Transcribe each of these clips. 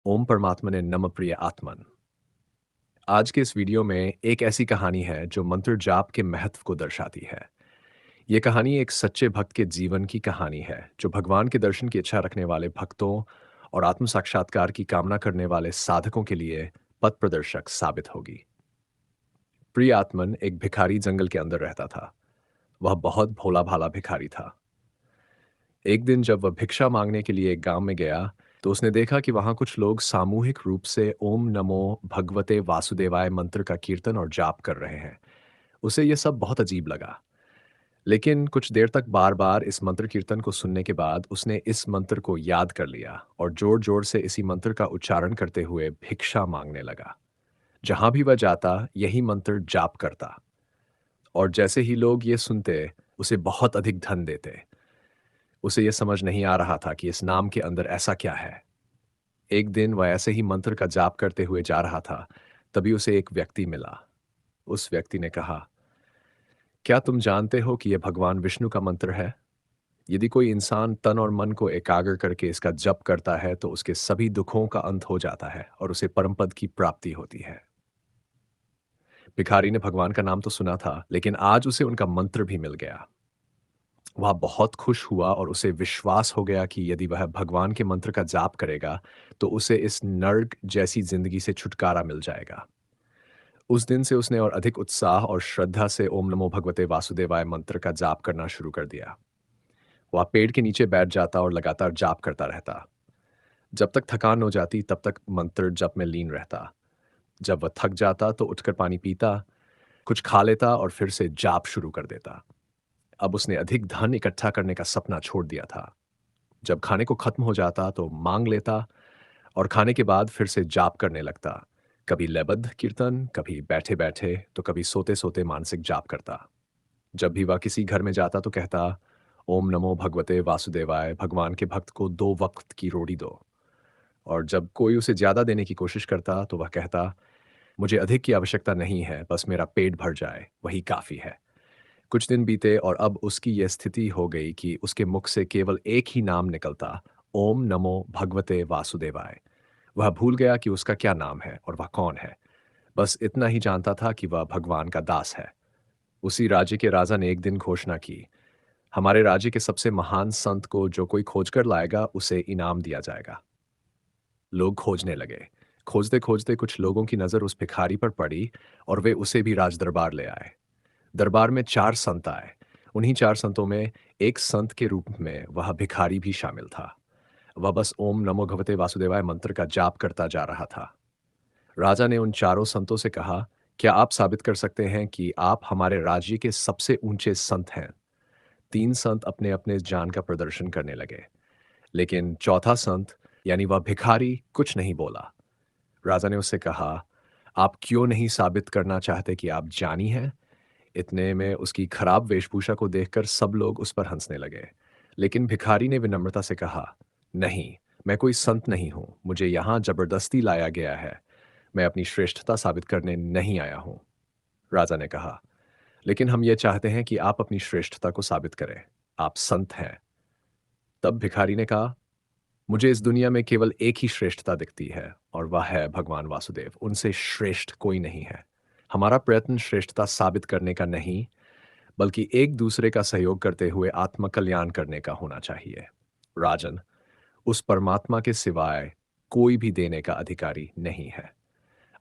ओम परमात्मने नमः प्रिय आत्मन। आज के इस वीडियो में एक ऐसी कहानी है जो मंत्र जाप के महत्व को दर्शाती है। ये कहानी एक सच्चे भक्त के जीवन की कहानी है जो भगवान के दर्शन की इच्छा रखने वाले भक्तों और आत्म साक्षात्कार की कामना करने वाले साधकों के लिए पथ प्रदर्शक साबित होगी। प्रिय आत्मन एक भिखारी जंगल के अंदर रहता था। वह बहुत भोला भाला भिखारी था। एक दिन जब वह भिक्षा मांगने के लिए एक गांव में गया, तो उसने देखा कि वहां कुछ लोग सामूहिक रूप से ओम नमो भगवते वासुदेवाय मंत्र का कीर्तन और जाप कर रहे हैं। उसे यह सब बहुत अजीब लगा। लेकिन कुछ देर तक बार बार इस मंत्र कीर्तन को सुनने के बाद उसने इस मंत्र को याद कर लिया और जोर जोर से इसी मंत्र का उच्चारण करते हुए भिक्षा मांगने लगा। जहां भी वह जाता यही मंत्र जाप करता, और जैसे ही लोग ये सुनते उसे बहुत अधिक धन देते। उसे यह समझ नहीं आ रहा था कि इस नाम के अंदर ऐसा क्या है। एक दिन वह ऐसे ही मंत्र का जाप करते हुए जा रहा था, तभी उसे एक व्यक्ति मिला। उस व्यक्ति ने कहा, क्या तुम जानते हो कि यह भगवान विष्णु का मंत्र है? यदि कोई इंसान तन और मन को एकाग्र करके इसका जप करता है तो उसके सभी दुखों का अंत हो जाता है और उसे परम पद की प्राप्ति होती है। भिखारी ने भगवान का नाम तो सुना था, लेकिन आज उसे उनका मंत्र भी मिल गया। वह बहुत खुश हुआ और उसे विश्वास हो गया कि यदि वह भगवान के मंत्र का जाप करेगा तो उसे इस नर्क जैसी जिंदगी से छुटकारा मिल जाएगा। उस दिन से उसने और अधिक उत्साह और श्रद्धा से ओम नमो भगवते वासुदेवाय मंत्र का जाप करना शुरू कर दिया। वह पेड़ के नीचे बैठ जाता और लगातार जाप करता रहता। जब तक थकान हो जाती तब तक मंत्र जप में लीन रहता। जब वह थक जाता तो उठकर पानी पीता, कुछ खा लेता और फिर से जाप शुरू कर देता। अब उसने अधिक धन इकट्ठा करने का सपना छोड़ दिया था। जब खाने को खत्म हो जाता तो मांग लेता और खाने के बाद फिर से जाप करने लगता। कभी लयबद्ध कीर्तन, कभी बैठे बैठे, तो कभी सोते सोते मानसिक जाप करता। जब भी वह किसी घर में जाता तो कहता, ओम नमो भगवते वासुदेवाय, भगवान के भक्त को 2 वक्त की रोटी दो। और जब कोई उसे ज्यादा देने की कोशिश करता तो वह कहता, मुझे अधिक की आवश्यकता नहीं है, बस मेरा पेट भर जाए वही काफी है। कुछ दिन बीते और अब उसकी यह स्थिति हो गई कि उसके मुख से केवल एक ही नाम निकलता, ओम नमो भगवते वासुदेवाय। वह भूल गया कि उसका क्या नाम है और वह कौन है। बस इतना ही जानता था कि वह भगवान का दास है। उसी राज्य के राजा ने एक दिन घोषणा की, हमारे राज्य के सबसे महान संत को जो कोई खोजकर लाएगा उसे इनाम दिया जाएगा। लोग खोजने लगे। खोजते खोजते कुछ लोगों की नजर उस भिखारी पर पड़ी और वे उसे भी राज दरबार ले आए। दरबार में 4 संत आए। उन्हीं 4 संतों में एक संत के रूप में वह भिखारी भी शामिल था। वह बस ओम नमो भगवते वासुदेवाय मंत्र का जाप करता जा रहा था। राजा ने उन 4 संतों से कहा, क्या आप साबित कर सकते हैं कि आप हमारे राज्य के सबसे ऊंचे संत हैं? 3 संत अपने अपने जान का प्रदर्शन करने लगे, लेकिन चौथा संत यानी वह भिखारी कुछ नहीं बोला। राजा ने उससे कहा, आप क्यों नहीं साबित करना चाहते कि आप ज्ञानी हैं? इतने में उसकी खराब वेशभूषा को देखकर सब लोग उस पर हंसने लगे। लेकिन भिखारी ने विनम्रता से कहा, नहीं, मैं कोई संत नहीं हूं, मुझे यहां जबरदस्ती लाया गया है। मैं अपनी श्रेष्ठता साबित करने नहीं आया हूं। राजा ने कहा, लेकिन हम ये चाहते हैं कि आप अपनी श्रेष्ठता को साबित करें। आप संत हैं। तब भिखारी ने कहा, मुझे इस दुनिया में केवल एक ही श्रेष्ठता दिखती है और वह है भगवान वासुदेव। उनसे श्रेष्ठ कोई नहीं है। हमारा प्रयत्न श्रेष्ठता साबित करने का नहीं, बल्कि एक दूसरे का सहयोग करते हुए आत्म कल्याण करने का होना चाहिए। राजन, उस परमात्मा के सिवाय कोई भी देने का अधिकारी नहीं है।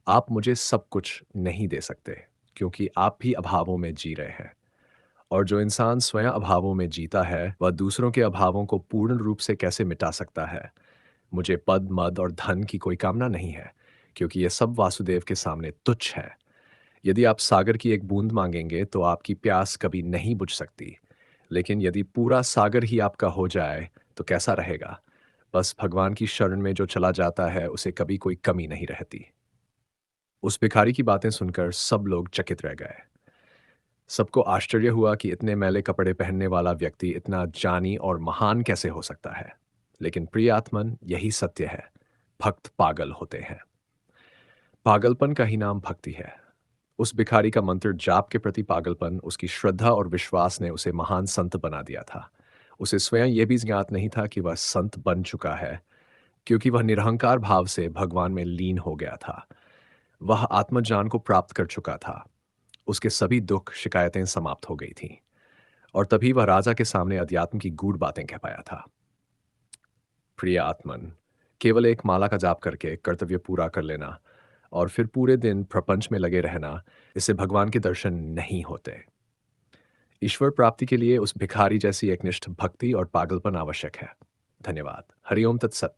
आप मुझे सब कुछ नहीं दे सकते, क्योंकि आप भी अभावों में जी रहे हैं। और जो इंसान स्वयं अभावों में जीता है वह दूसरों के अभावों को पूर्ण रूप से कैसे मिटा सकता है? मुझे पद, मद और धन की कोई कामना नहीं है, क्योंकि ये सब वासुदेव के सामने तुच्छ है। यदि आप सागर की एक बूंद मांगेंगे तो आपकी प्यास कभी नहीं बुझ सकती। लेकिन यदि पूरा सागर ही आपका हो जाए तो कैसा रहेगा? बस भगवान की शरण में जो चला जाता है उसे कभी कोई कमी नहीं रहती। उस भिखारी की बातें सुनकर सब लोग चकित रह गए। सबको आश्चर्य हुआ कि इतने मैले कपड़े पहनने वाला व्यक्ति इतना जानी और महान कैसे हो सकता है। लेकिन प्रिय आत्मन, यही सत्य है। भक्त पागल होते हैं। पागलपन का ही नाम भक्ति है। उस भिखारी का मंत्र जाप के प्रति पागलपन, उसकी श्रद्धा और विश्वास ने उसे महान संत बना दिया था। उसे स्वयं यह भी ज्ञात नहीं था कि वह संत बन चुका है। क्योंकि वह निरहंकार भाव से भगवान में लीन हो गया था। वह आत्मज्ञान को प्राप्त कर चुका था। उसके सभी दुख, शिकायतें समाप्त हो गई थीं और तभी वह राजा के सामने अध्यात्म की गूढ़ बातें कह पाया था। प्रिय आत्मन, केवल एक माला का जाप करके कर्तव्य पूरा कर लेना और फिर पूरे दिन प्रपंच में लगे रहना, इससे भगवान के दर्शन नहीं होते। ईश्वर प्राप्ति के लिए उस भिखारी जैसी एकनिष्ठ भक्ति और पागलपन आवश्यक है। धन्यवाद। हरिओम तत्सत।